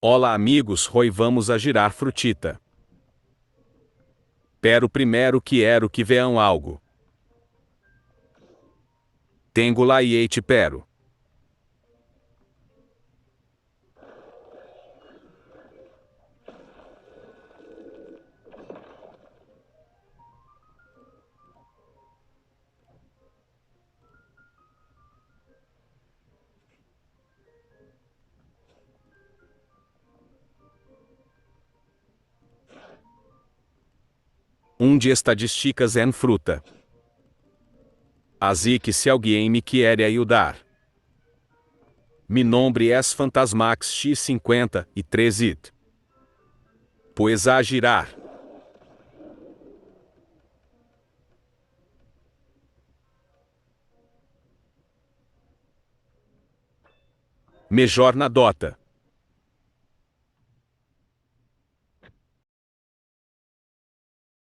Olá amigos, hoy vamos a girar frutita. Pero primeiro quero que veam algo. Tengo lá e te pero. De estadísticas en fruta. Así que se alguém me quer ayudar. Mi nombre es Fantasmax X53 it. Pois a girar. Melhor na dota.